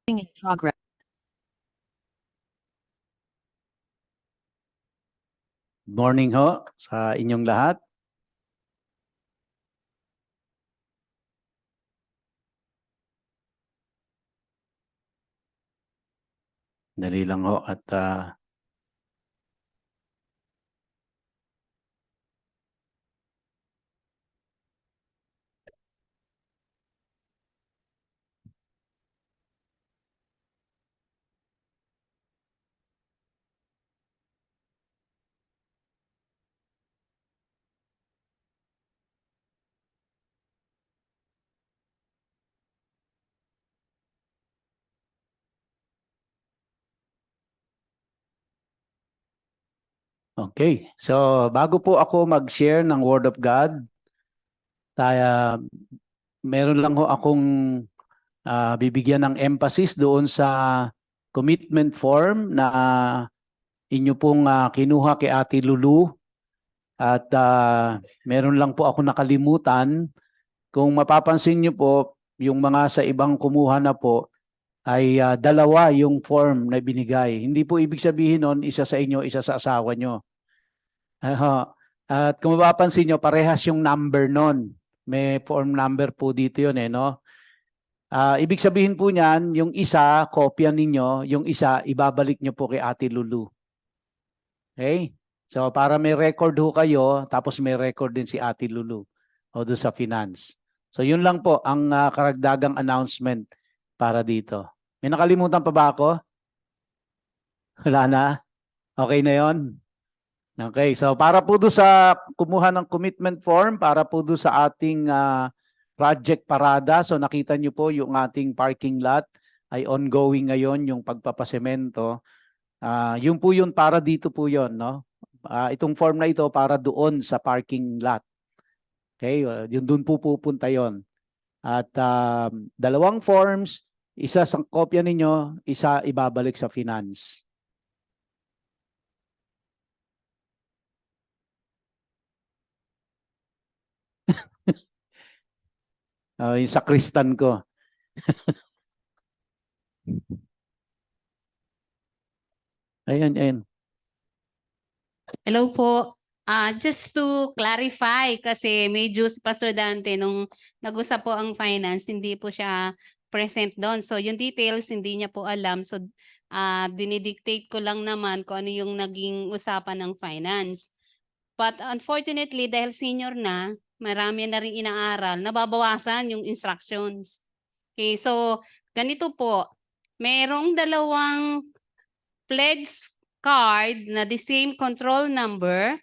In progress. Morning ho sa inyong lahat. Dali lang ho at okay. So bago po ako mag-share ng Word of God, meron lang ho akong bibigyan ng emphasis doon sa commitment form na inyo pong kinuha kay Ate Lulu at meron lang po ako nakalimutan. Kung mapapansin niyo po, yung mga sa ibang kumuha na po ay dalawa yung form na binigay. Hindi po ibig sabihin nun, isa sa inyo, isa sa asawa nyo. At kung mapapansin nyo, parehas yung number nun. May form number po dito yun no? Ibig sabihin po niyan, yung isa, kopya ninyo, yung isa, ibabalik nyo po kay Ate Lulu. Okay? So para may record ho kayo, tapos may record din si Ate Lulu o doon sa finance. So yun lang po ang karagdagang announcement para dito. May nakalimutan pa ba ako? Wala na? Okay na yon? Okay, so para po doon sa kumuha ng commitment form, para po doon sa ating project parada. So nakita nyo po yung ating parking lot ay ongoing ngayon yung pagpapasemento. Yun po yun para dito po yun, no? Itong form na ito para doon sa parking lot. Okay, yun doon po pupunta yon. At dalawang forms, isa sa kopya ninyo, isa ibabalik sa finance. Yung sakristan ko. Ayan, ayan. Hello po. Just to clarify, kasi medyo si Pastor Dante, nung nag-usap po ang finance, hindi po siya present doon. So yung details, hindi niya po alam. So dinidictate ko lang naman kung ano yung naging usapan ng finance. But unfortunately, dahil senior na, marami na rin inaaral, nababawasan yung instructions. Okay, so ganito po. Merong dalawang pledge card na the same control number.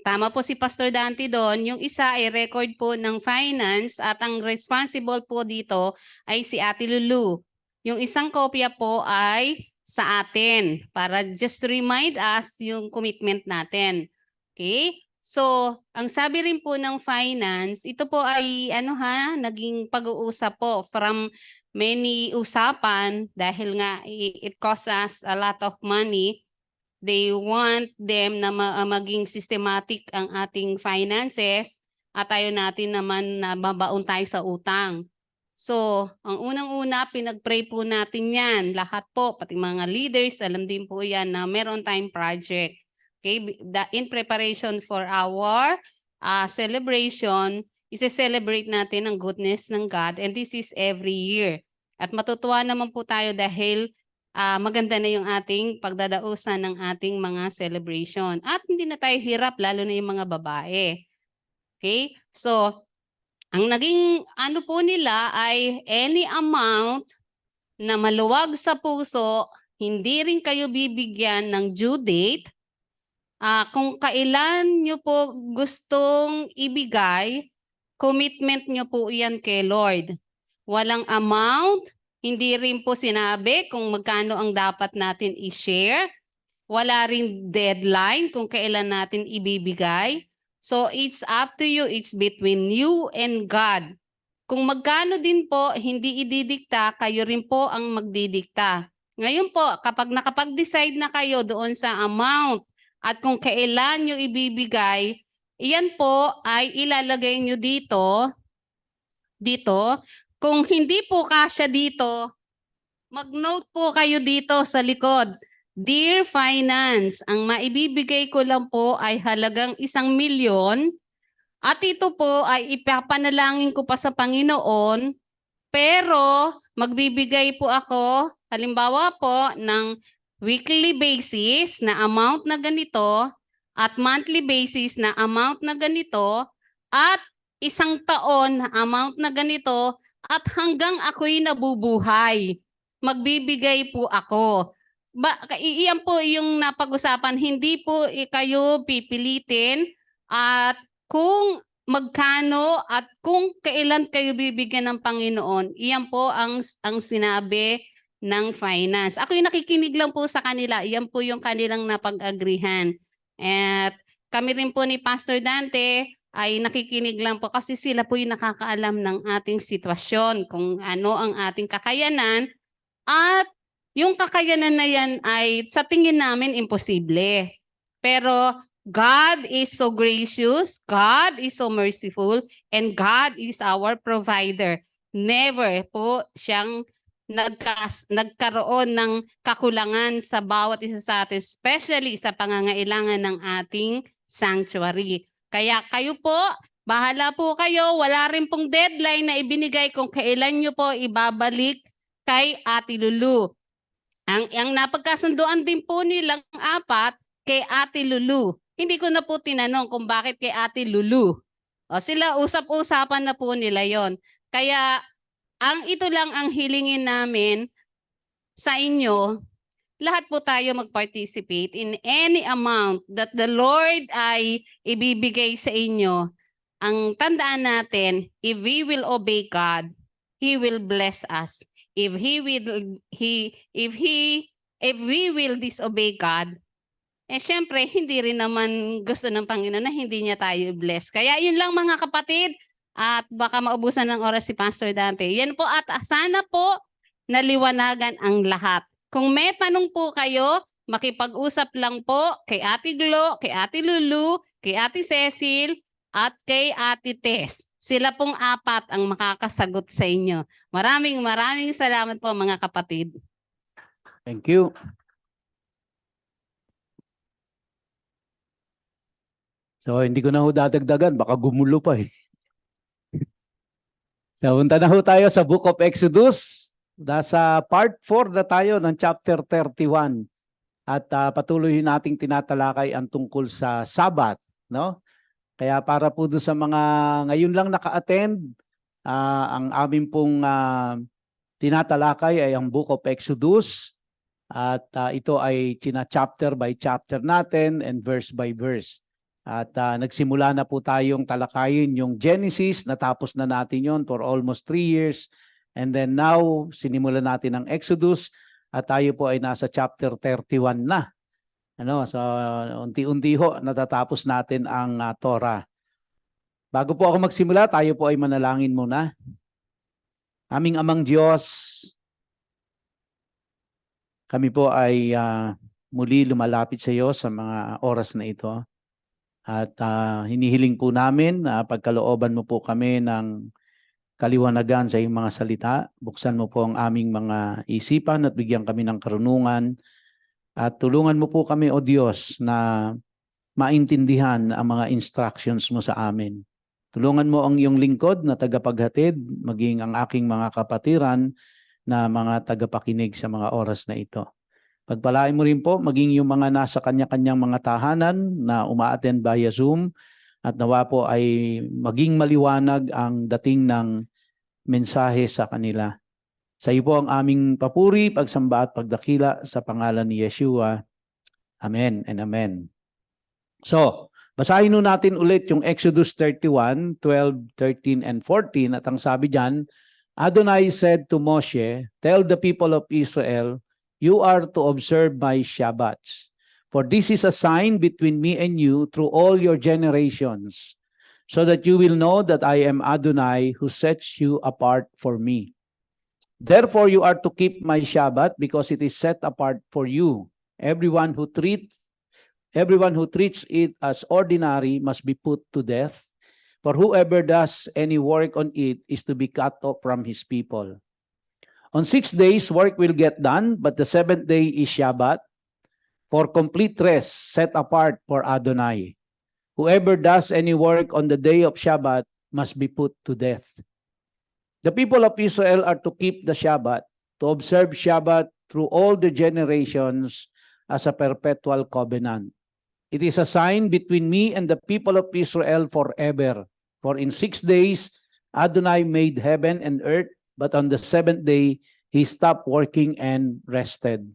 Tama po si Pastor Dante doon. Yung isa ay record po ng finance at ang responsible po dito ay si Ate Lulu. Yung isang kopya po ay sa atin para just remind us yung commitment natin. Okay? So, ang sabi rin po ng finance, ito po ay naging pag-uusap po from many usapan dahil nga it costs us a lot of money. They want them na maging systematic ang ating finances at tayo natin naman na babaon tayo sa utang. So, ang unang-una, pinag-pray po natin yan. Lahat po, pati mga leaders, alam din po yan na meron tayong project. Okay? In preparation for our celebration, isi-celebrate natin ang goodness ng God and this is every year. At matutuwa naman po tayo dahil maganda na yung ating pagdadausan ng ating mga celebration. At hindi na tayo hirap, lalo na yung mga babae. Okay? So, ang naging po nila ay any amount na maluwag sa puso, hindi rin kayo bibigyan ng due date. Kung kailan nyo po gustong ibigay, commitment nyo po yan kay Lord. Walang amount, hindi rin po sinabi kung magkano ang dapat natin i-share. Wala rin deadline kung kailan natin ibibigay. So it's up to you. It's between you and God. Kung magkano din po, hindi ididikta, kayo rin po ang magdidikta. Ngayon po, kapag nakapag-decide na kayo doon sa amount at kung kailan nyo ibibigay, iyan po ay ilalagay nyo dito. Kung hindi po kasya dito, Mag-note po kayo dito sa likod. Dear Finance, ang maibibigay ko lang po ay halagang 1,000,000 at ito po ay ipapanalangin ko pa sa Panginoon, pero magbibigay po ako halimbawa po ng weekly basis na amount na ganito at monthly basis na amount na ganito at isang taon na amount na ganito at hanggang ako'y nabubuhay. Magbibigay po ako. Iyan po yung napag-usapan. Hindi po kayo pipilitin at kung magkano at kung kailan kayo bibigyan ng Panginoon, iyan po ang sinabi ng finance. Ako'y nakikinig lang po sa kanila. Iyan po yung kanilang napag-agrihan. At kami rin po ni Pastor Dante ay nakikinig lang po kasi sila po yung nakakaalam ng ating sitwasyon, kung ano ang ating kakayanan. At yung kakayanan na yan ay sa tingin namin imposible. Pero God is so gracious, God is so merciful, and God is our provider. Never po siyang nagkaroon ng kakulangan sa bawat isa sa atin, especially sa pangangailangan ng ating sanctuary. Kaya kayo po, bahala po kayo, wala rin pong deadline na ibinigay kung kailan nyo po ibabalik kay Ate Lulu. Ang napagkasunduan din po nilang apat kay Ate Lulu. Hindi ko na po tinanong kung bakit kay Ate Lulu. O sila usap-usapan na po nila yon. Kaya ito lang ang hilingin namin sa inyo. Lahat po tayo mag-participate in any amount that the Lord ay ibibigay sa inyo. Ang tandaan natin, if we will obey God, He will bless us. If we will disobey God, syempre hindi rin naman gusto ng Panginoon na hindi niya tayo bless. Kaya yun lang mga kapatid, at baka maubusan ng oras si Pastor Dante. Yan po, at sana po naliwanagan ang lahat. Kung may tanong po kayo, makipag-usap lang po kay Ate Glo, kay Ate Lulu, kay Ate Cecil, at kay Ate Tess. Sila pong apat ang makakasagot sa inyo. Maraming salamat po mga kapatid. Thank you. So, hindi ko na ho dadagdagan. Baka gumulo pa eh. So, punta na ho tayo sa Book of Exodus. Nasa part 4 na tayo ng chapter 31. At patuloy nating tinatalakay ang tungkol sa Sabbath. No? Kaya para po doon sa mga ngayon lang naka-attend, ang amin pong tinatalakay ay ang Book of Exodus. At ito ay chapter by chapter natin and verse by verse. At nagsimula na po tayong talakayin yung Genesis, natapos na natin yon for almost 3 years. And then now, sinimulan natin ang Exodus at tayo po ay nasa chapter 31 na. So unti-unti ho natatapos natin ang Torah. Bago po ako magsimula, tayo po ay manalangin muna. Aming Amang Diyos, kami po ay muli lumalapit sa iyo sa mga oras na ito. At hinihiling po namin na pagkalooban mo po kami ng kaliwanagan sa iyong mga salita. Buksan mo po ang aming mga isipan at bigyan kami ng karunungan. At tulungan mo po kami, O Diyos, na maintindihan ang mga instructions mo sa amin. Tulungan mo ang iyong lingkod na tagapaghatid, maging ang aking mga kapatiran na mga tagapakinig sa mga oras na ito. Pagpalain mo rin po, maging yung mga nasa kanya-kanyang mga tahanan na uma-attend via Zoom at nawa po ay maging maliwanag ang dating ng mensahe sa kanila. Sa iyo po ang aming papuri, pagsamba at pagdakila sa pangalan ni Yeshua. Amen and amen. So, basahin nun natin ulit yung Exodus 31, 12, 13, and 14. At ang sabi dyan, Adonai said to Moshe, "Tell the people of Israel, you are to observe my Shabbats. For this is a sign between me and you through all your generations, so that you will know that I am Adonai who sets you apart for me. Therefore you are to keep my Shabbat because it is set apart for you. Everyone who treats it as ordinary must be put to death. For whoever does any work on it is to be cut off from his people. On 6 days, work will get done, but the seventh day is Shabbat, for complete rest set apart for Adonai. Whoever does any work on the day of Shabbat must be put to death. The people of Israel are to keep the Shabbat, to observe Shabbat through all the generations as a perpetual covenant. It is a sign between me and the people of Israel forever. For in 6 days, Adonai made heaven and earth, but on the seventh day, he stopped working and rested.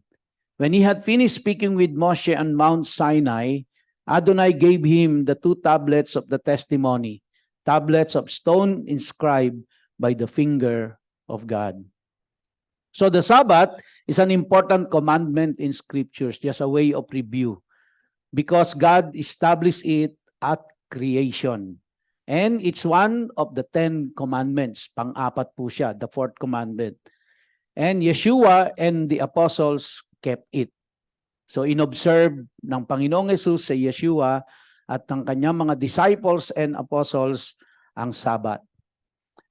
When he had finished speaking with Moshe on Mount Sinai, Adonai gave him the 2 tablets of the testimony, tablets of stone inscribed by the finger of God. So the Sabbath is an important commandment in scriptures, just a way of review, because God established it at creation. And it's one of the 10 commandments. Pang-apat po siya, the 4th commandment. And Yeshua and the apostles kept it. So inobserve ng Panginoong Hesus sa Yeshua at ng kanyang mga disciples and apostles ang Sabbath.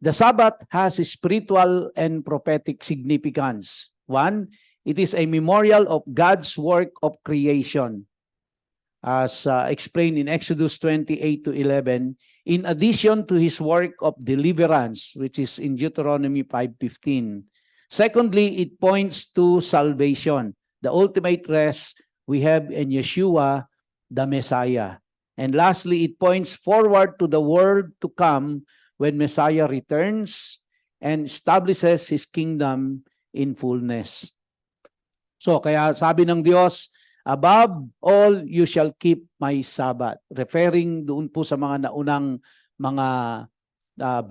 The Sabbath has spiritual and prophetic significance. One, it is a memorial of God's work of creation. As explained in Exodus 28-11, in addition to his work of deliverance, which is in Deuteronomy 5:15. Secondly, it points to salvation, the ultimate rest we have in Yeshua, the Messiah. And lastly, it points forward to the world to come when Messiah returns and establishes his kingdom in fullness. So, kaya sabi ng Diyos, above all, you shall keep my Sabbath. Referring doon po sa mga naunang mga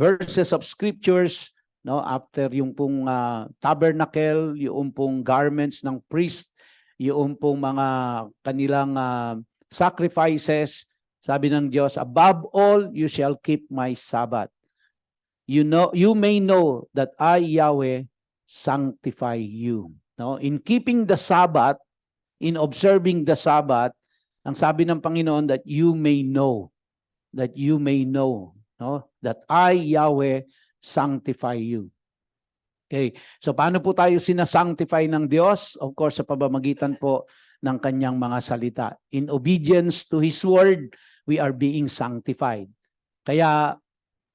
verses of scriptures, no, after yung pong tabernacle, yung pong garments ng priest, yung pong mga kanilang sacrifices, sabi ng Diyos, above all, you shall keep my Sabbath. You may know that I, Yahweh, sanctify you. No? In keeping the Sabbath, in observing the Sabbath, ang sabi ng Panginoon that you may know, no? That I, Yahweh, sanctify you. Okay, so paano po tayo sinasanctify ng Diyos? Of course, sa pamamagitan po ng kanyang mga salita. In obedience to His word, we are being sanctified. Kaya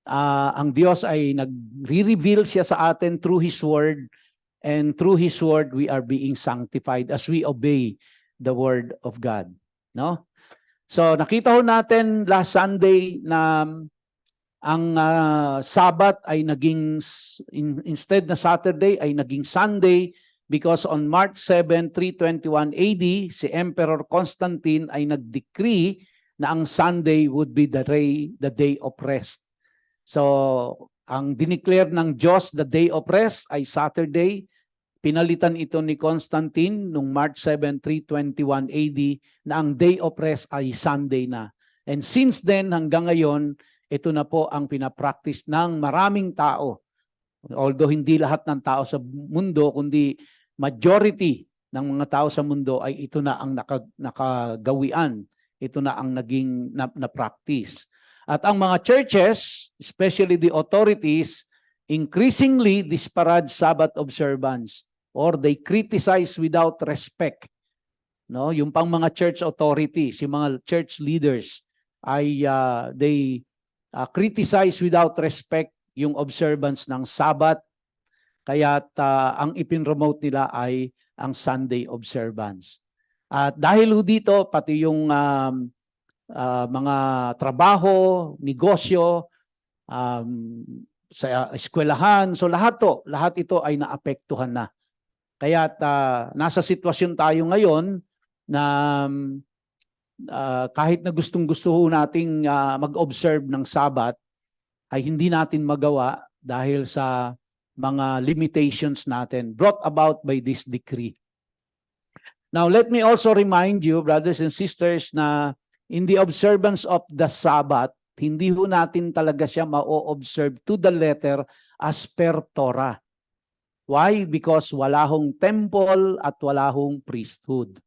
ang Diyos ay nagre-reveal siya sa atin through His word, and through His word, we are being sanctified as we obey the word of God. No? So nakita ho natin last Sunday na ang Sabbath ay naging, instead na Saturday, ay naging Sunday because on March 7, 321 AD, si Emperor Constantine ay nag-decree na ang Sunday would be the day of rest. So, ang dineclare ng Diyos the day of rest ay Saturday. Pinalitan ito ni Constantine noong March 7, 321 AD na ang day of rest ay Sunday na. And since then, hanggang ngayon, ito na po ang pinapractice ng maraming tao. Although hindi lahat ng tao sa mundo, kundi majority ng mga tao sa mundo ay ito na ang nakagawian. Ito na ang naging na-practice. At ang mga churches, especially the authorities, increasingly disparage Sabbath observance or they criticize without respect. No, yung pang mga church authorities, yung mga church leaders ay they criticize without respect yung observance ng Sabbath. Kaya ang ipinromote nila ay ang Sunday observance. At dahil dito, pati yung mga trabaho, negosyo, sa eskwelahan, so lahat ito ay naapektuhan na. Kaya nasa sitwasyon tayo ngayon na kahit na gustong-gusto nating mag-observe ng Sabbath, ay hindi natin magawa dahil sa mga limitations natin brought about by this decree. Now, let me also remind you, brothers and sisters, na in the observance of the Sabbath, hindi ho natin talaga siya ma-observe to the letter as per Torah. Why? Because wala hong temple at wala hong priesthood.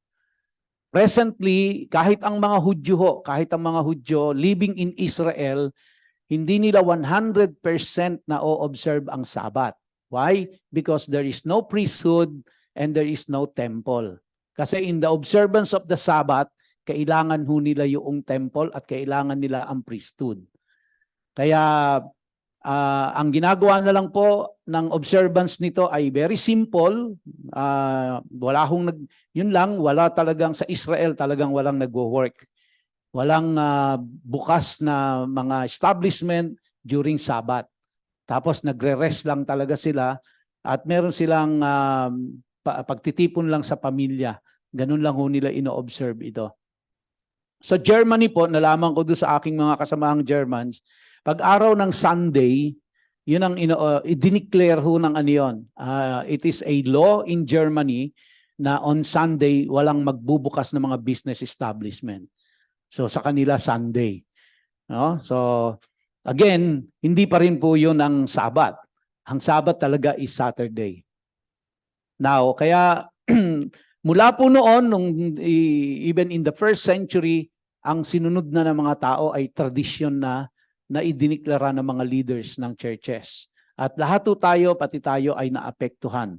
Presently, kahit ang mga Hudyo living in Israel, hindi nila 100% na o-observe ang Sabbath. Why? Because there is no priesthood and there is no temple. Kasi in the observance of the Sabbath, kailangan ho nila yung temple at kailangan nila ang priesthood. Kaya ang ginagawa na lang po ng observance nito ay very simple. Wala yun lang, wala talagang sa Israel talagang walang nagwo-work. Walang bukas na mga establishment during Sabbath. Tapos nagre-rest lang talaga sila at meron silang pagtitipon lang sa pamilya. Ganun lang ho nila ino-observe ito. Sa Germany po, nalaman ko doon sa aking mga kasamaang Germans, pag araw ng Sunday, yun ang i-declare ho ng ano yun. It is a law in Germany na on Sunday, walang magbubukas ng mga business establishment. So sa kanila, Sunday. No? So again, hindi pa rin po yun ang Sabbath. Ang Sabbath talaga is Saturday. Now, kaya mula po noon, even in the first century, ang sinunod na ng mga tao ay tradisyon na idiniklara ng mga leaders ng churches. At lahat po tayo, pati tayo ay naapektuhan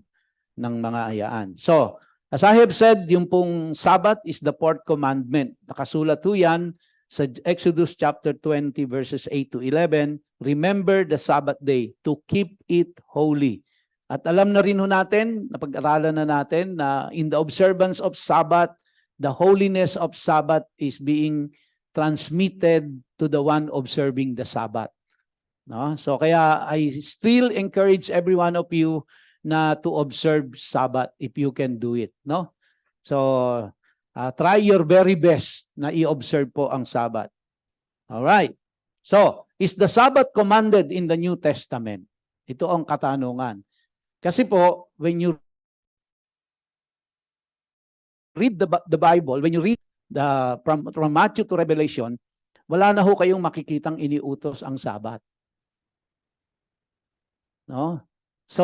ng mga ayaan. So, as I have said, yung pong Sabbath is the fourth commandment. Nakasulat po yan sa Exodus chapter 20 verses 8 to 11. Remember the Sabbath day to keep it holy. At alam na rin ho natin, napag-aralan na natin na in the observance of Sabbath, the holiness of Sabbath is being transmitted to the one observing the Sabbath. No? So kaya I still encourage every one of you na to observe Sabbath if you can do it. No? So try your very best na i-observe po ang Sabbath. All right. So, is the Sabbath commanded in the New Testament? Ito ang katanungan. Kasi po, when you read the Bible, when you read from Matthew to Revelation, wala na ho kayong makikitang iniutos ang Sabbath. No? So,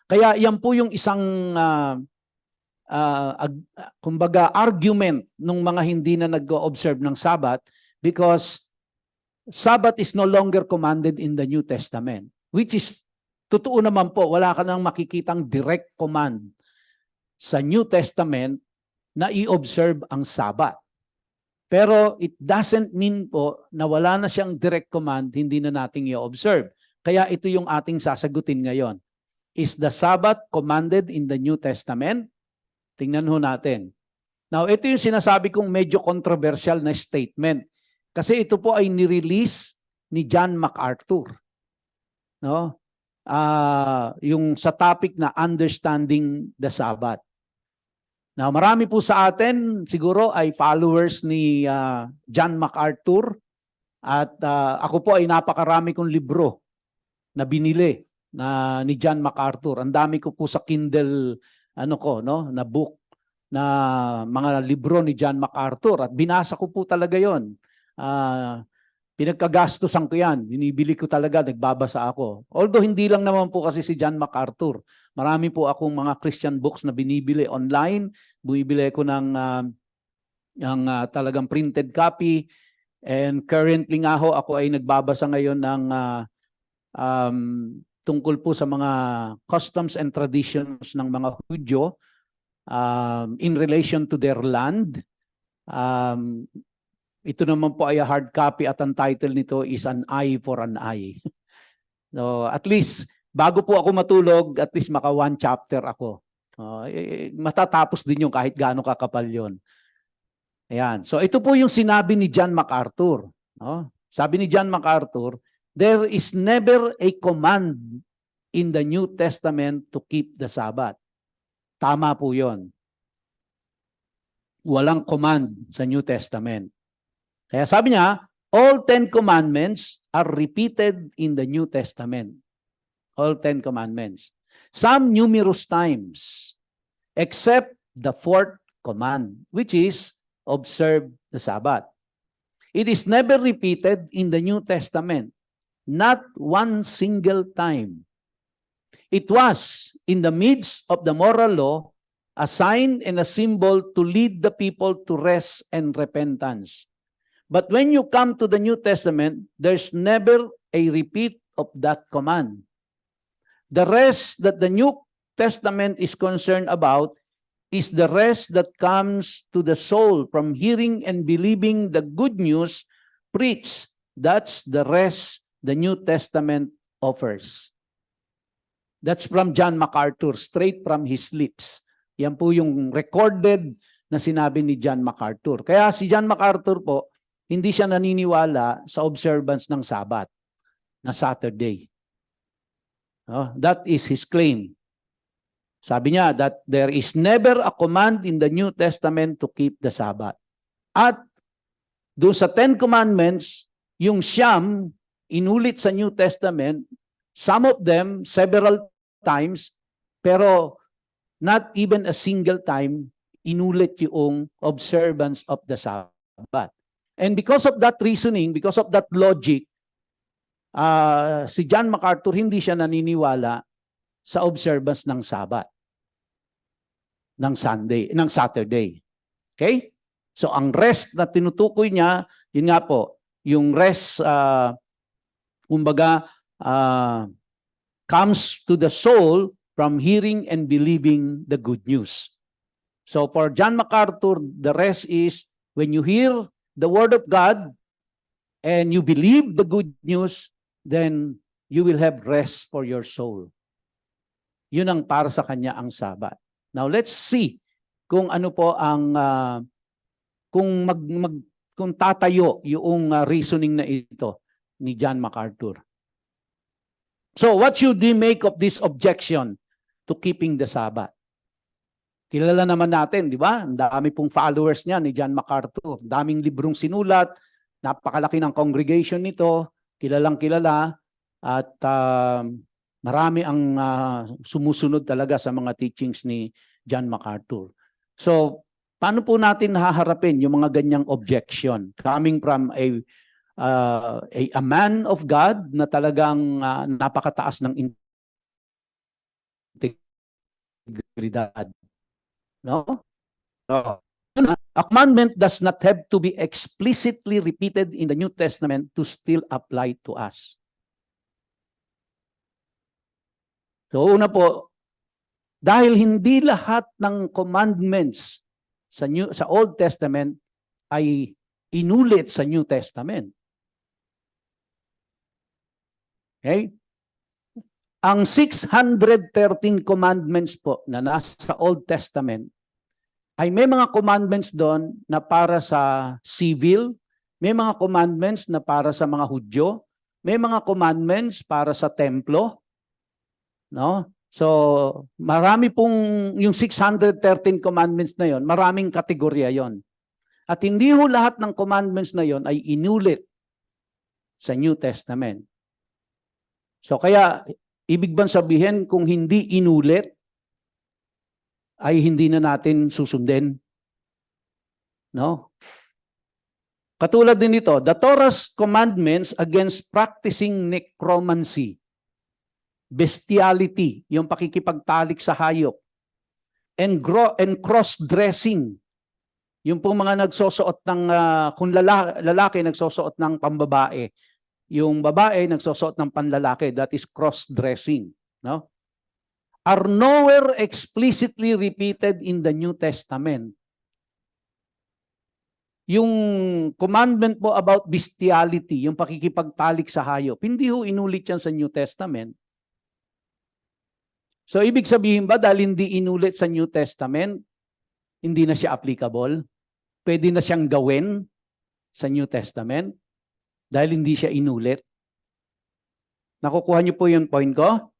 kaya yan po yung isang kumbaga argument ng mga hindi na nag-observe ng Sabbath, because Sabbath is no longer commanded in the New Testament, which is totoo naman po, wala ka nang makikitang direct command sa New Testament na i-observe ang Sabbath. Pero it doesn't mean po na wala na siyang direct command, hindi na nating i-observe. Kaya ito yung ating sasagutin ngayon. Is the Sabbath commanded in the New Testament? Tingnan ho natin. Now, ito yung sinasabi kong medyo controversial na statement. Kasi ito po ay nirelease ni John MacArthur. No? Yung sa topic na understanding the Sabbath. Now, marami po sa atin siguro ay followers ni John MacArthur, at ako po ay napakarami kong libro na binili ni John MacArthur. Ang dami ko po sa Kindle na book na mga libro ni John MacArthur, at binasa ko po talaga 'yon. Pinagkagastusan ko yan. Binibili ko talaga, nagbabasa ako. Although hindi lang naman po kasi si John MacArthur. Marami po akong mga Christian books na binibili online. Bumibili ko ng talagang printed copy. And currently nga ho, ako ay nagbabasa ngayon ng tungkol po sa mga customs and traditions ng mga Hudyo in relation to their land. Ito naman po ay a hard copy at ang title nito is An Eye for an Eye. So at least, bago po ako matulog, at least maka one chapter ako. Matatapos din yung kahit gaano kakapal yun. Ayan. So ito po yung sinabi ni John MacArthur. No? Sabi ni John MacArthur, there is never a command in the New Testament to keep the Sabbath. Tama po yun. Walang command sa New Testament. Kaya sabi niya, all 10 commandments are repeated in the New Testament. All 10 commandments. Some numerous times, except the fourth command, which is observe the Sabbath. It is never repeated in the New Testament. Not one single time. It was in the midst of the moral law, a sign and a symbol to lead the people to rest and repentance. But when you come to the New Testament, there's never a repeat of that command. The rest that the New Testament is concerned about is the rest that comes to the soul from hearing and believing the good news preached. That's the rest the New Testament offers. That's from John MacArthur, straight from his lips. Yan po yung recorded na sinabi ni John MacArthur. Kaya si John MacArthur po, hindi siya naniniwala sa observance ng Sabbath, na Saturday. That is his claim. Sabi niya that there is never a command in the New Testament to keep the Sabbath. At doon sa 10 Commandments, yung siyam, inulit sa New Testament, some of them several times, pero not even a single time, inulit yung observance of the Sabbath. And because of that reasoning, because of that logic, si John MacArthur hindi siya naniniwala sa observance ng Sabbath, ng Saturday. Okay? So ang rest na tinutukoy niya, yun nga po, yung rest, kumbaga, comes to the soul from hearing and believing the good news. So for John MacArthur, the rest is when you hear the word of God and you believe the good news, then you will have rest for your soul. Yun ang para sa kanya ang Sabbath. Now let's see kung ano po ang kung tatayo yung reasoning na ito ni John MacArthur. So what should we make of this objection to keeping the Sabbath? Kilala naman natin, di ba? Ang dami pong followers niya ni John MacArthur. Daming librong sinulat, napakalaki ng congregation nito, kilalang kilala, at marami ang sumusunod talaga sa mga teachings ni John MacArthur. So, paano po natin haharapin yung mga ganyang objection coming from a man of God na talagang napakataas ng integridad? No? So, a commandment does not have to be explicitly repeated in the New Testament to still apply to us. So una po, dahil hindi lahat ng commandments sa Old Testament ay inulit sa New Testament. Okay? Ang 613 commandments po na nasa Old Testament ay may mga commandments doon na para sa civil, may mga commandments na para sa mga Hudyo, may mga commandments para sa templo, no? So, marami pong yung 613 commandments na yon, maraming kategorya yon. At hindi ho lahat ng commandments na yon ay inulit sa New Testament. So, kaya ibig bang sabihin kung hindi inulit ay hindi na natin susundin? No? Katulad din ito, the Torah's commandments against practicing necromancy, bestiality, yung pakikipagtalik sa hayop, and cross-dressing, yung pong mga nagsusuot ng, kung lalaki nagsusuot ng pambabae, yung babae nagsusuot ng panlalaki, that is cross-dressing, no? Are nowhere explicitly repeated in the New Testament. Yung commandment po about bestiality, yung pakikipagtalik sa hayop, hindi ho inulit yan sa New Testament. So, ibig sabihin ba dahil hindi inulit sa New Testament, hindi na siya applicable? Pwede na siyang gawin sa New Testament dahil hindi siya inulit? Nakukuha niyo po yung point ko?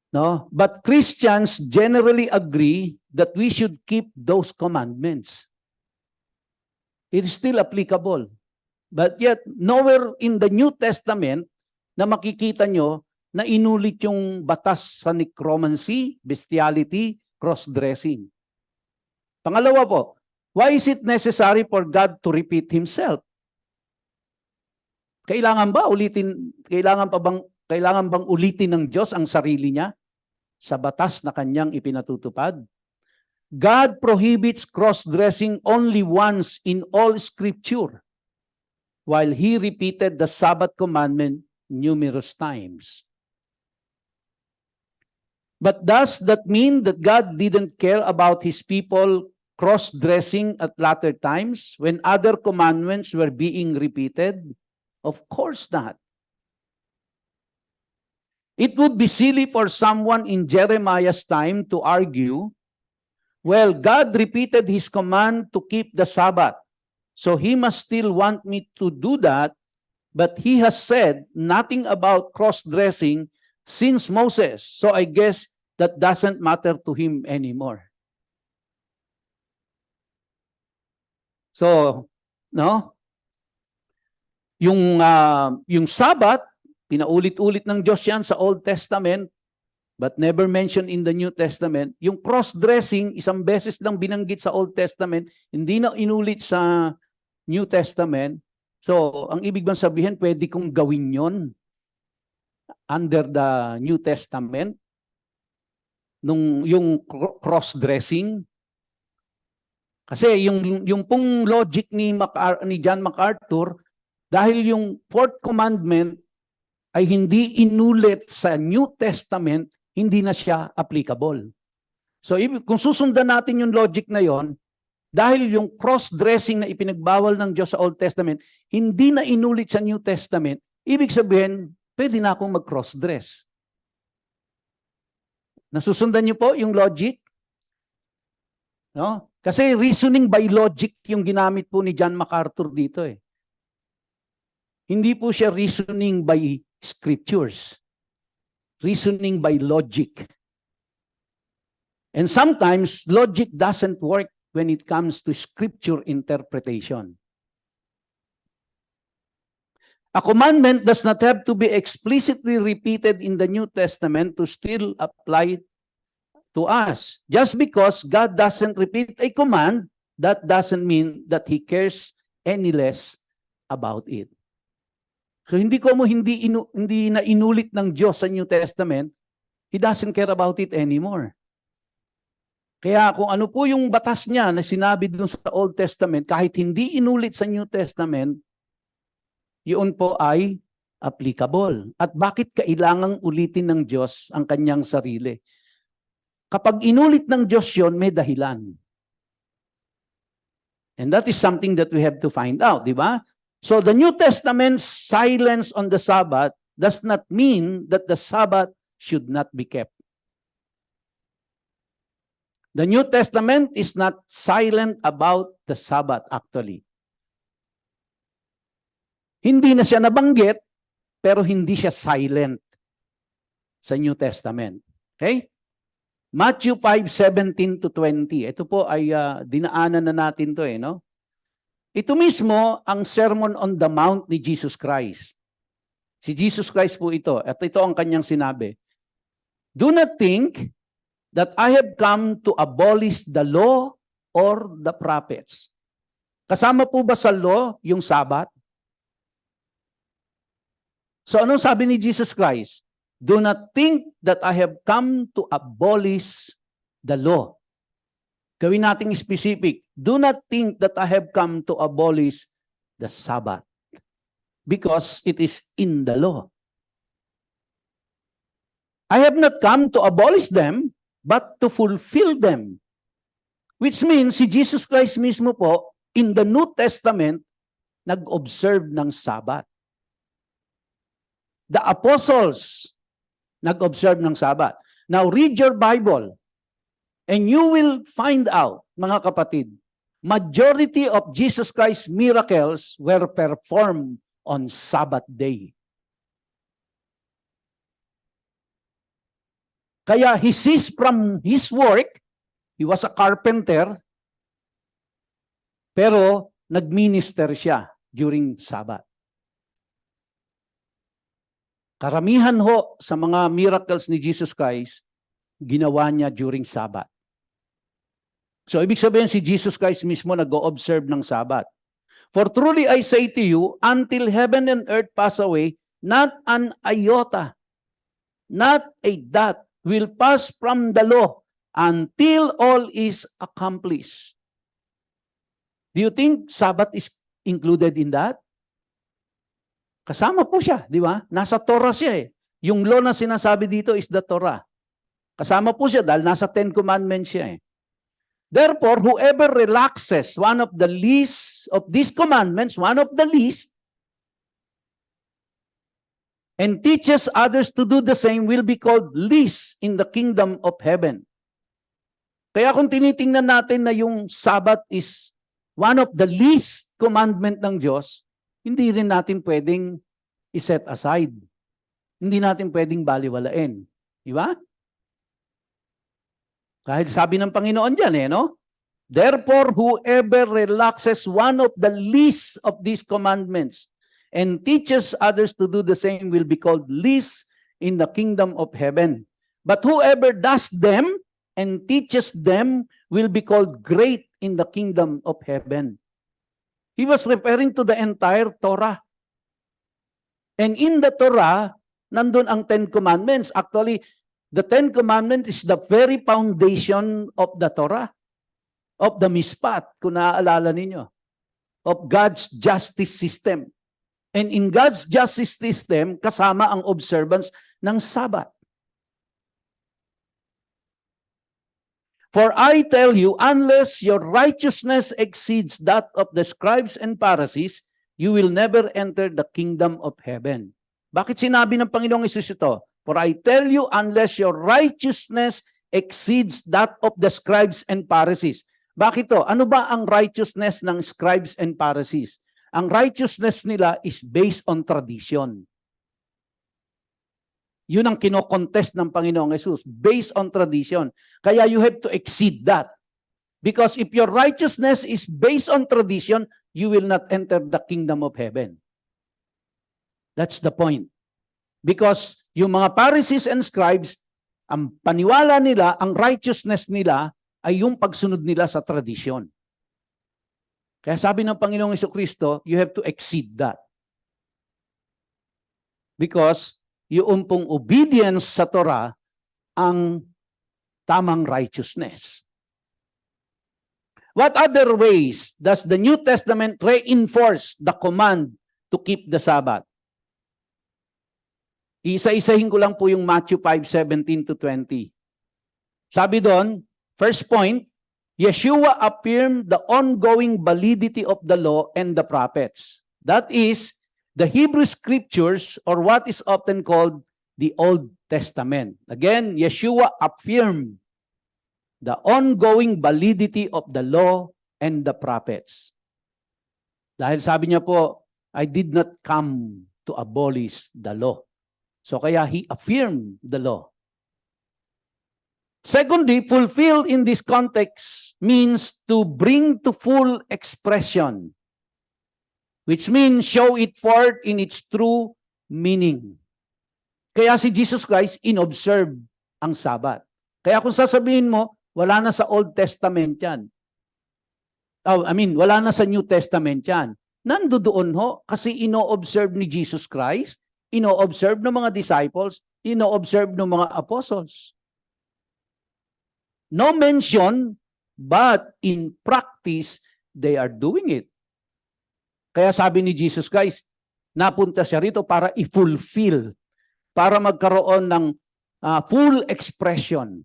No? But Christians generally agree that we should keep those commandments. It is still applicable. But yet, nowhere in the New Testament na makikita nyo na inulit yung batas sa necromancy, bestiality, cross-dressing. Pangalawa po, why is it necessary for God to repeat Himself? Kailangan bang ulitin ng Diyos ang sarili niya sa batas na kanyang ipinatutupad? God prohibits cross-dressing only once in all Scripture, while He repeated the Sabbath commandment numerous times. But does that mean that God didn't care about his people cross-dressing at latter times when other commandments were being repeated? Of course not. It would be silly for someone in Jeremiah's time to argue, well, God repeated his command to keep the Sabbath, so he must still want me to do that, but he has said nothing about cross-dressing since Moses, so I guess that doesn't matter to him anymore. So, no? Yung Sabbath, pinaulit-ulit ng Diyos yan sa Old Testament, but never mentioned in the New Testament. Yung cross-dressing, isang beses lang binanggit sa Old Testament, hindi na inulit sa New Testament. So, ang ibig bang sabihin, pwede kong gawin yon under the New Testament? Yung cross-dressing? Kasi yung pong logic ni John MacArthur, dahil yung fourth commandment ay hindi inulit sa New Testament, hindi na siya applicable. So kung susundan natin yung logic na yon, dahil yung cross-dressing na ipinagbawal ng Diyos sa Old Testament, hindi na inulit sa New Testament, ibig sabihin, pwede na akong mag-cross-dress. Nasusundan niyo po yung logic? No? Kasi reasoning by logic yung ginamit po ni John MacArthur dito eh. Hindi po siya reasoning by scriptures. Reasoning by logic. And sometimes logic doesn't work when it comes to scripture interpretation. A commandment does not have to be explicitly repeated in the New Testament to still apply to us. Just because God doesn't repeat a command, that doesn't mean that He cares any less about it. So hindi na inulit ng Diyos sa New Testament, He doesn't care about it anymore. Kaya kung ano po yung batas niya na sinabi dun sa Old Testament, kahit hindi inulit sa New Testament, yun po ay applicable. At bakit kailangang ulitin ng Diyos ang kanyang sarili? Kapag inulit ng Diyos yun, may dahilan. And that is something that we have to find out, di ba? So the New Testament's silence on the Sabbath does not mean that the Sabbath should not be kept. The New Testament is not silent about the Sabbath actually. Hindi na siya nabanggit, pero hindi siya silent sa New Testament. Okay? Matthew 5:17 to 20. Ito po ay dinaanan na natin to no? Ito mismo ang Sermon on the Mount ni Jesus Christ. Si Jesus Christ po ito. At ito ang kanyang sinabi. Do not think that I have come to abolish the law or the prophets. Kasama po ba sa law yung Sabbath? So anong sabi ni Jesus Christ? Do not think that I have come to abolish the law. Gawin nating specific. Do not think that I have come to abolish the Sabbath. Because it is in the law. I have not come to abolish them, but to fulfill them. Which means, si Jesus Christ mismo po, in the New Testament, nag-observe ng Sabbath. The apostles nag-observe ng Sabbath. Now, read your Bible and you will find out, mga kapatid, majority of Jesus Christ's miracles were performed on Sabbath day. Kaya he ceased from his work, he was a carpenter, pero nag-minister siya during Sabbath. Karamihan ho sa mga miracles ni Jesus Christ, ginawa niya during Sabbath. So, ibig sabihin si Jesus Christ mismo nag-o-observe ng Sabbath. For truly I say to you, until heaven and earth pass away, not an iota, not a dot will pass from the law until all is accomplished. Do you think Sabbath is included in that? Kasama po siya, di ba? Nasa Torah siya eh. Yung law na sinasabi dito is the Torah. Kasama po siya dahil nasa Ten Commandments siya eh. Therefore, whoever relaxes one of the least of these commandments, one of the least, and teaches others to do the same will be called least in the kingdom of heaven. Kaya kung tinitingnan natin na yung Sabbath is one of the least commandment ng Diyos, hindi rin natin pwedeng iset aside. Hindi natin pwedeng baliwalain. Di ba? Kahit sabi ng Panginoon dyan no? Therefore, whoever relaxes one of the least of these commandments and teaches others to do the same will be called least in the kingdom of heaven. But whoever does them and teaches them will be called great in the kingdom of heaven. He was referring to the entire Torah. And in the Torah, nandun ang Ten Commandments. Actually, the Ten Commandments is the very foundation of the Torah, of the Mishpat, kung naaalala ninyo, of God's justice system. And in God's justice system, kasama ang observance ng Sabbath. For I tell you, unless your righteousness exceeds that of the scribes and Pharisees, you will never enter the kingdom of heaven. Bakit sinabi ng Panginoong Hesus ito? For I tell you, unless your righteousness exceeds that of the scribes and Pharisees. Bakit to? Ano ba ang righteousness ng scribes and Pharisees? Ang righteousness nila is based on tradition. Yun ang kino-contest ng Panginoong Hesus, based on tradition. Kaya you have to exceed that. Because if your righteousness is based on tradition, you will not enter the kingdom of heaven. That's the point. Because yung mga Pharisees and scribes, ang paniwala nila, ang righteousness nila, ay yung pagsunod nila sa tradition. Kaya sabi ng Panginoong Jesucristo, you have to exceed that. Because yung pong obedience sa Torah ang tamang righteousness. What other ways does the New Testament reinforce the command to keep the Sabbath? Isa-isahin ko lang po yung Matthew 5:17-20. Sabi doon, first point, Yeshua affirmed the ongoing validity of the law and the prophets. That is, the Hebrew Scriptures, or what is often called the Old Testament. Again, Yeshua affirmed the ongoing validity of the law and the prophets. Dahil sabi niya po, I did not come to abolish the law. So kaya he affirmed the law. Secondly, fulfilled in this context means to bring to full expression, which means show it forth in its true meaning. Kaya si Jesus Christ inobserve ang Sabbath. Kaya kung sasabihin mo, wala na sa Old Testament yan. Wala na sa New Testament yan. Nandoon ho, kasi ino-observe ni Jesus Christ, ino-observe ng mga disciples, ino-observe ng mga apostles. No mention, but in practice, they are doing it. Kaya sabi ni Jesus Christ, napunta siya rito para i-fulfill, para magkaroon ng full expression.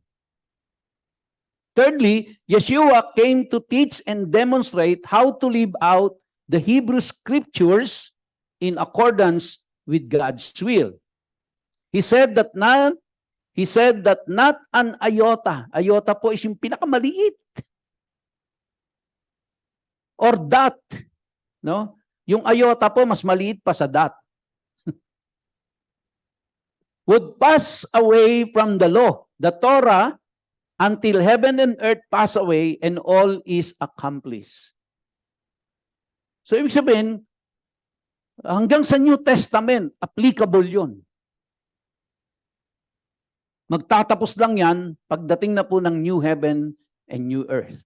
Thirdly, Yeshua came to teach and demonstrate how to live out the Hebrew Scriptures in accordance with God's will. He said that not an iota. Iota po is yung pinakamaliit. Or dot. No? Yung iota po, mas maliit pa sa dot. Would pass away from the law, the Torah, until heaven and earth pass away and all is accomplished. So, ibig sabihin, hanggang sa New Testament, applicable yun. Magtatapos lang yan pagdating na po ng new heaven and new earth.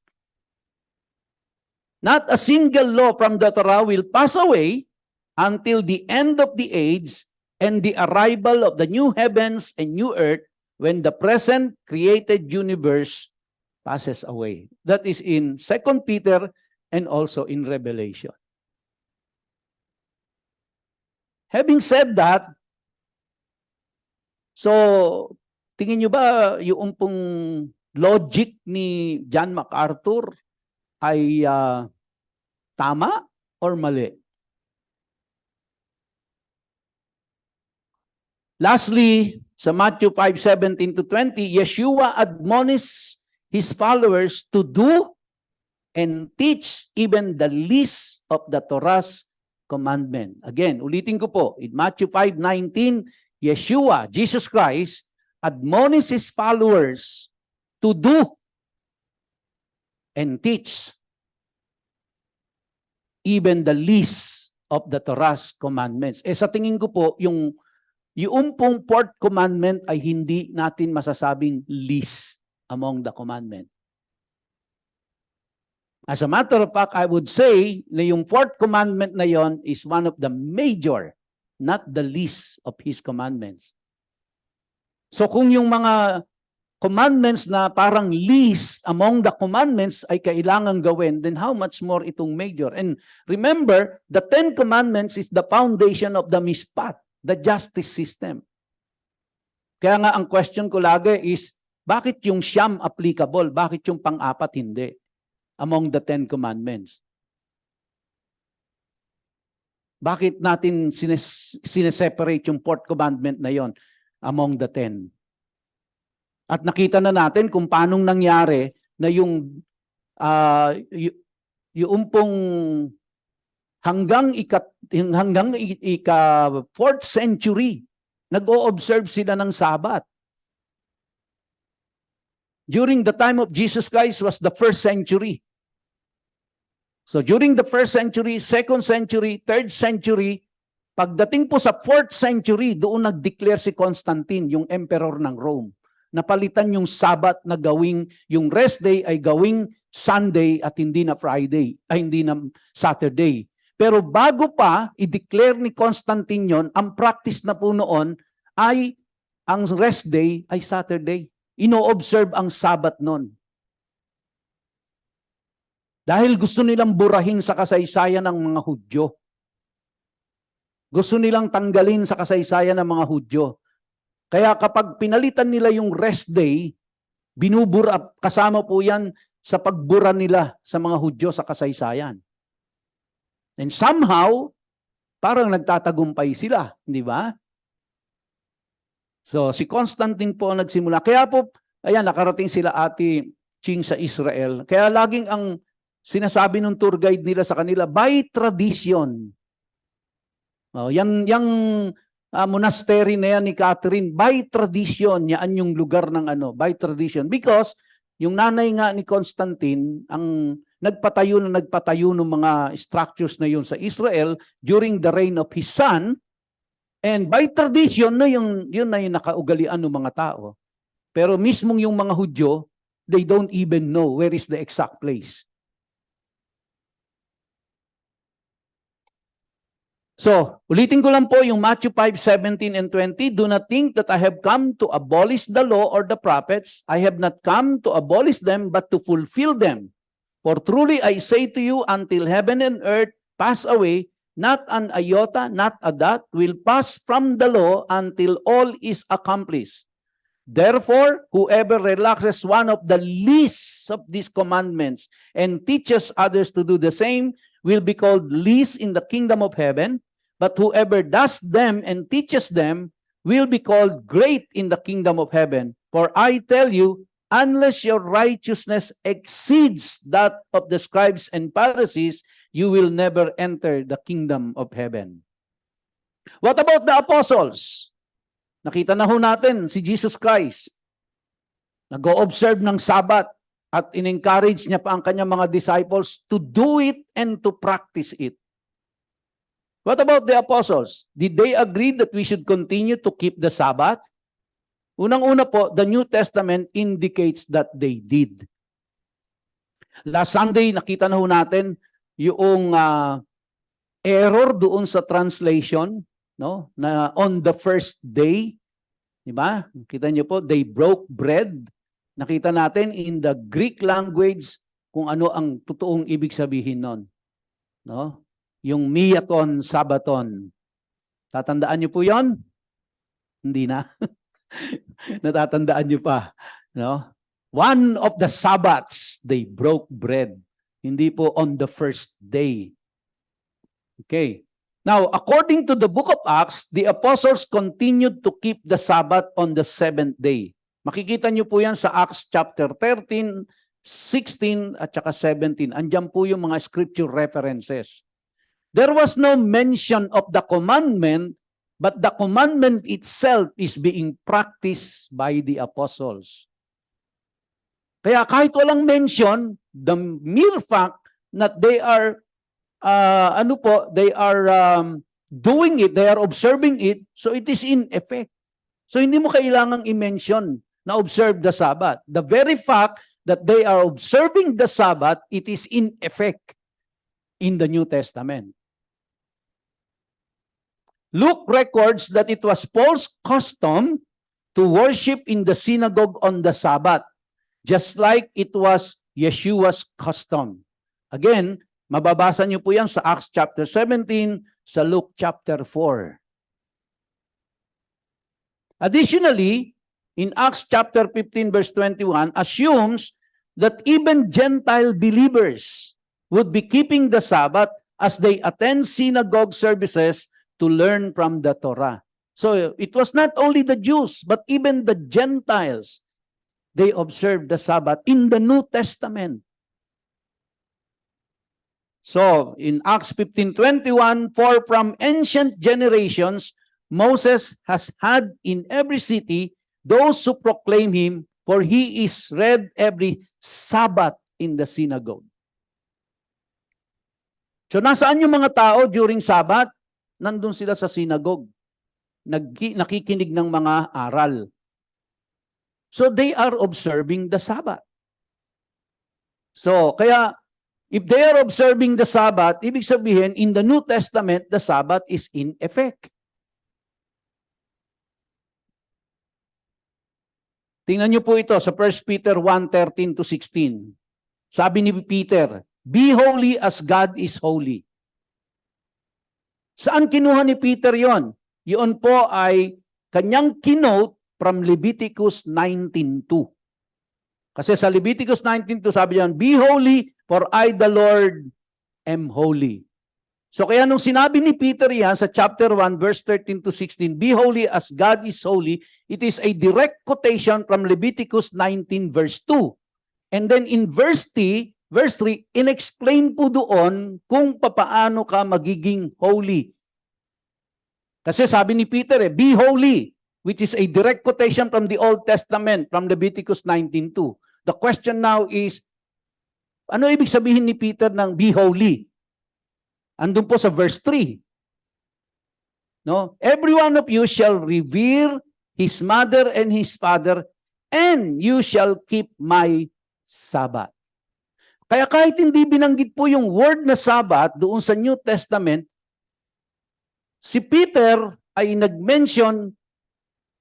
Not a single law from the Torah will pass away until the end of the age and the arrival of the new heavens and new earth when the present created universe passes away. That is in 2 Peter and also in Revelation. Having said that, so tingin nyo ba yung pong logic ni John MacArthur ay tama or mali? Lastly, sa Matthew 5:17 to 20, Yeshua admonished his followers to do and teach even the least of the Torah's commandment. Again, ulitin ko po, in Matthew 5:19, Yeshua, Jesus Christ, admonished his followers to do and teach even the least of the Torah's commandments. Sa tingin ko po, yung pong fourth commandment ay hindi natin masasabing least among the commandment. As a matter of fact, I would say na yung fourth commandment na yon is one of the major, not the least of his commandments. So kung yung mga commandments na parang least among the commandments ay kailangan gawin, then how much more itong major? And remember, the 10 commandments is the foundation of the mishpat, the justice system. Kaya nga ang question ko lagi is, bakit yung siyam applicable? Bakit yung pang-apat hindi? Among the 10 commandments. Bakit natin sineseparate yung fourth commandment na yon among the 10? At nakita na natin kung paanong nangyari na yung pong hanggang ika 4th century, nag-o-observe sila ng Sabat. During the time of Jesus Christ was the 1st century. So during the 1st century, 2nd century, 3rd century, pagdating po sa 4th century, doon nag-declare si Constantine, yung emperor ng Rome. Napalitan yung Sabat na gawing, yung rest day ay gawing Sunday at hindi na Friday, ay hindi na Saturday. Pero bago pa i-declare ni Constantine yon, ang practice na po noon ay ang rest day ay Saturday. Ino-observe ang Sabat noon. Dahil gusto nilang burahin sa kasaysayan ng mga Hudyo. Gusto nilang tanggalin sa kasaysayan ng mga Hudyo. Kaya kapag pinalitan nila yung rest day, binubura, kasama po yan sa pagbura nila sa mga Hudyo sa kasaysayan. And somehow, parang nagtatagumpay sila, di ba? So, si Constantine po ang nagsimula. Kaya po, ayan, nakarating sila Ate Ching sa Israel. Kaya laging ang sinasabi ng tour guide nila sa kanila, by tradition. Oh, yung monastery na yan ni Catherine, by tradition, yan yung lugar ng by tradition. Because, yung nanay nga ni Constantine, ang nagpatayo ng mga structures na yun sa Israel during the reign of his son, and by tradition, yun na yung nakaugalian ng mga tao. Pero mismong yung mga Hudyo, they don't even know where is the exact place. So, ulitin ko lang po yung Matthew 5:17 and 20. Do not think that I have come to abolish the law or the prophets. I have not come to abolish them, but to fulfill them. For truly I say to you, until heaven and earth pass away, not an iota, not a dot, will pass from the law until all is accomplished. Therefore, whoever relaxes one of the least of these commandments and teaches others to do the same will be called least in the kingdom of heaven. But whoever does them and teaches them will be called great in the kingdom of heaven. For I tell you, unless your righteousness exceeds that of the scribes and Pharisees, you will never enter the kingdom of heaven. What about the apostles? Nakita na ho natin si Jesus Christ. Nag-o-observe ng Sabat at in-encourage niya pa ang kanyang mga disciples to do it and to practice it. What about the apostles? Did they agree that we should continue to keep the Sabbath? Unang-una po, the New Testament indicates that they did. Last Sunday, nakita na ho natin yung error doon sa translation, no? Na on the first day, di ba? Nakita niyo po, they broke bread. Nakita natin in the Greek language kung ano ang totoong ibig sabihin nun. No? Yung miaton, sabaton. Tatandaan niyo po yon? Hindi na. Natatandaan niyo pa, no? One of the Sabbaths, they broke bread. Hindi po on the first day. Okay. Now, according to the book of Acts, the apostles continued to keep the Sabbath on the seventh day. Makikita niyo po yan sa Acts chapter 13, 16, at saka 17. Andiyan po yung mga scripture references. There was no mention of the commandment, but the commandment itself is being practiced by the apostles. Kaya kahit walang mention, the mere fact that they are they are doing it, they are observing it, so it is in effect. So hindi mo kailangang i-mention na observe the Sabbath. The very fact that they are observing the Sabbath, it is in effect in the New Testament. Luke records that it was Paul's custom to worship in the synagogue on the Sabbath, just like it was Yeshua's custom. Again, mababasa niyo po yan sa Acts chapter 17, sa Luke chapter 4. Additionally, in Acts chapter 15 verse 21, assumes that even Gentile believers would be keeping the Sabbath as they attend synagogue services to learn from the Torah. So it was not only the Jews, but even the Gentiles, they observed the Sabbath in the New Testament. So, in Acts 15:21, for from ancient generations, Moses has had in every city those who proclaim him, for he is read every Sabbath in the synagogue. So, nasaan yung mga tao during Sabbath? Nandun sila sa synagogue. Nakikinig ng mga aral. So, they are observing the Sabbath. So, kaya, if they are observing the Sabbath, ibig sabihin, in the New Testament, the Sabbath is in effect. Tingnan niyo po ito sa 1 Peter 1:13-16. Sabi ni Peter, be holy as God is holy. Saan kinuha ni Peter yon? Yun po ay kanyang kinote from Leviticus 19:2. Kasi sa Leviticus 19:2 sabi niyan, be holy, for I, the Lord, am holy. So kaya nung sinabi ni Peter yan sa chapter 1, verse 13-16, be holy as God is holy, it is a direct quotation from Leviticus 19, verse 2. And then in verse 3, inexplain po doon kung papaano ka magiging holy. Kasi sabi ni Peter, be holy, which is a direct quotation from the Old Testament, from Leviticus 19:2. The question now is, ano ibig sabihin ni Peter ng be holy? Andun po sa verse 3. No? Every one of you shall revere his mother and his father, and you shall keep my Sabbath. Kaya kahit hindi binanggit po yung word na Sabbath doon sa New Testament, si Peter ay nag-mention,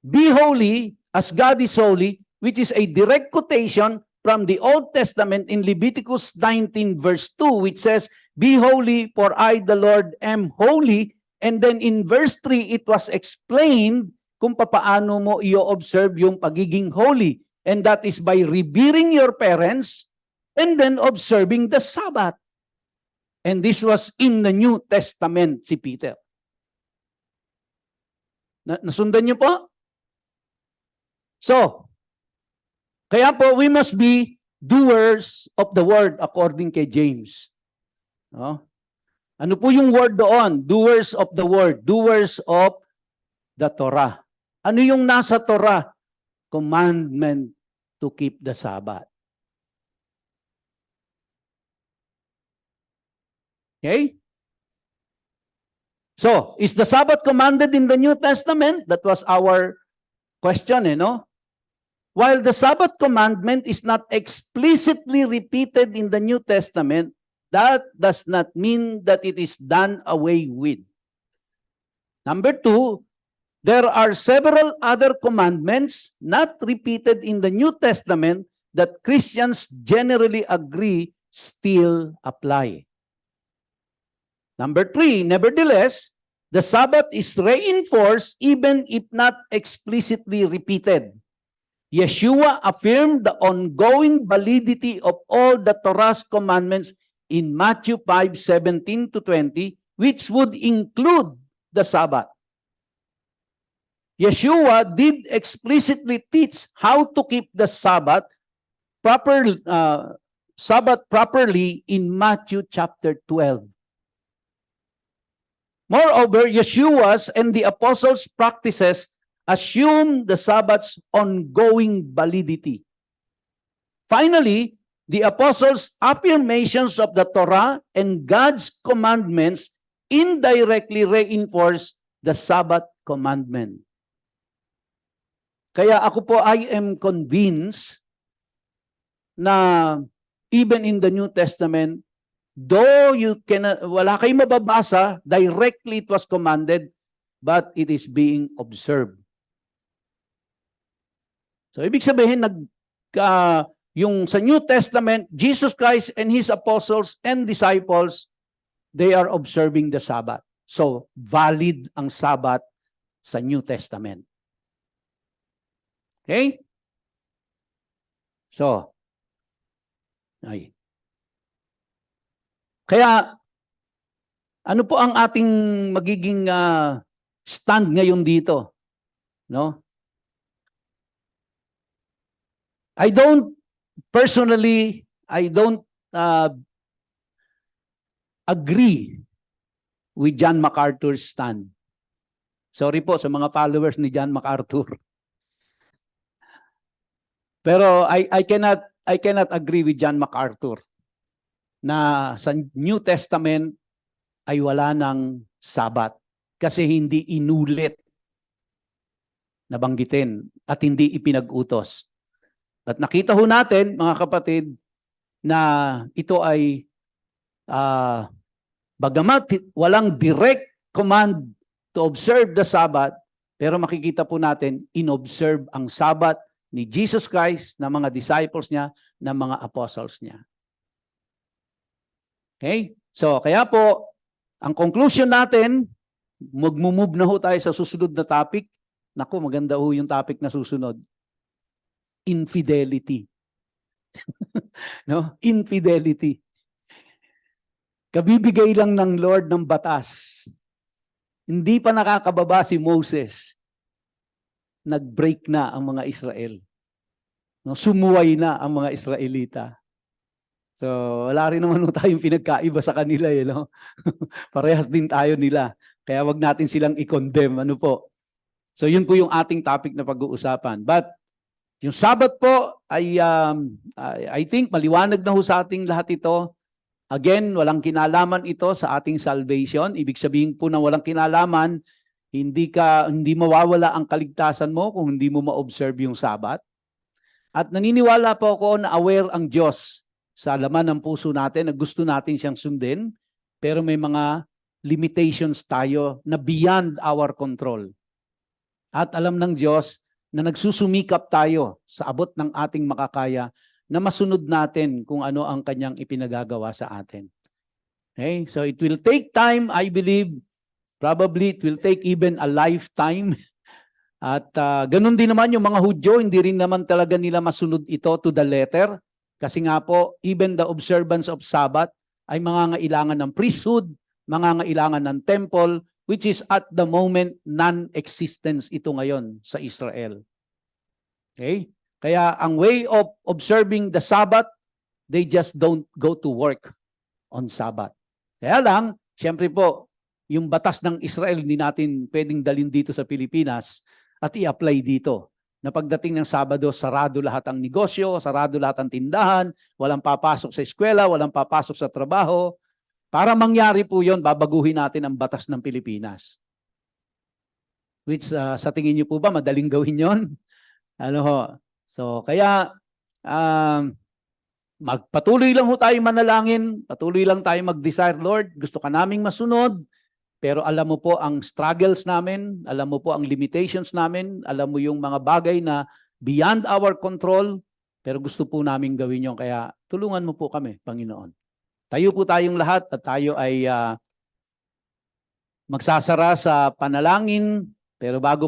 be holy as God is holy, which is a direct quotation from the Old Testament in Leviticus 19 verse 2, which says, be holy, for I, the Lord, am holy. And then in verse 3, it was explained kung papaano mo i-observe yung pagiging holy. And that is by revering your parents and then observing the Sabbath. And this was in the New Testament, si Peter. Nasundan niyo po? So, kaya po, we must be doers of the word according kay James. No? Ano po yung word doon? Doers of the word. Doers of the Torah. Ano yung nasa Torah? Commandment to keep the Sabbath. Okay? So, is the Sabbath commanded in the New Testament? That was our question, no? While the Sabbath commandment is not explicitly repeated in the New Testament, that does not mean that it is done away with. Number 2, there are several other commandments not repeated in the New Testament that Christians generally agree still apply. Number 3, nevertheless, the Sabbath is reinforced even if not explicitly repeated. Yeshua affirmed the ongoing validity of all the Torah's commandments in Matthew 5:17 to 20, which would include the Sabbath. Yeshua did explicitly teach how to keep the Sabbath properly in Matthew chapter 12. Moreover, Yeshua's and the apostles' practices assume the Sabbath's ongoing validity. Finally, the apostles' affirmations of the Torah and God's commandments indirectly reinforce the Sabbath commandment. Kaya ako po, I am convinced na even in the New Testament, though wala kayong mababasa, directly it was commanded, but it is being observed. So, ibig sabihin, yung sa New Testament, Jesus Christ and His apostles and disciples, they are observing the Sabbath. So, valid ang Sabbath sa New Testament. Okay? So, ay. Kaya, ano po ang ating magiging stand ngayon dito? No? I don't agree with John MacArthur's stand. Sorry po sa mga followers ni John MacArthur. Pero I cannot agree with John MacArthur na sa New Testament ay wala ng Sabat kasi hindi inulit na banggitin at hindi ipinag-utos. At nakita ho natin, mga kapatid, na ito ay bagamat walang direct command to observe the Sabbath, pero makikita po natin, inobserve ang Sabbath ni Jesus Christ, ng mga disciples niya, ng mga apostles niya. Okay? So, kaya po, ang conclusion natin, magmumove na ho tayo sa susunod na topic. Naku, maganda ho yung topic na susunod. Infidelity. No? Infidelity. Kabibigay lang ng Lord ng batas. Hindi pa nakakababa si Moses. Nag-break na ang mga Israel. No, sumuway na ang mga Israelita. So, wala rin naman tayong pinagkaiba sa kanila. No? Parehas din tayo nila. Kaya wag natin silang i-condemn. Ano po? So, yun po yung ating topic na pag-uusapan. But, yung Sabbath po, I think maliwanag na ho sa ating lahat ito. Again, walang kinalaman ito sa ating salvation. Ibig sabihin po na walang kinalaman, hindi mawawala ang kaligtasan mo kung hindi mo ma-observe yung Sabbath. At naniniwala po ako na aware ang Diyos sa laman ng puso natin na gusto natin siyang sundin, pero may mga limitations tayo na beyond our control. At alam ng Diyos na nagsusumikap tayo sa abot ng ating makakaya na masunod natin kung ano ang kanyang ipinagagawa sa atin. Okay? So it will take time, I believe. Probably it will take even a lifetime. At ganun din naman yung mga Hudyo, hindi rin naman talaga nila masunod ito to the letter. Kasi nga po, even the observance of Sabbath ay mangangailangan ng priesthood, mangangailangan ng temple, which is at the moment non-existence ito ngayon sa Israel. Okay? Kaya ang way of observing the Sabbath, they just don't go to work on Sabbath. Kaya lang, siyempre po, yung batas ng Israel hindi natin pwedeng dalhin dito sa Pilipinas at i-apply dito. Na pagdating ng Sabado, sarado lahat ang negosyo, sarado lahat ang tindahan, walang papasok sa eskwela, walang papasok sa trabaho. Para mangyari po yon, babaguhin natin ang batas ng Pilipinas. Which sa tingin niyo po ba, madaling gawin yon? Ano ho? So, kaya magpatuloy lang ho tayo manalangin, patuloy lang tayo mag-desire, Lord, gusto ka naming masunod, pero alam mo po ang struggles namin, alam mo po ang limitations namin, alam mo yung mga bagay na beyond our control, pero gusto po namin gawin yon. Kaya tulungan mo po kami, Panginoon. Tayo po tayong lahat at tayo ay magsasara sa panalangin, pero bago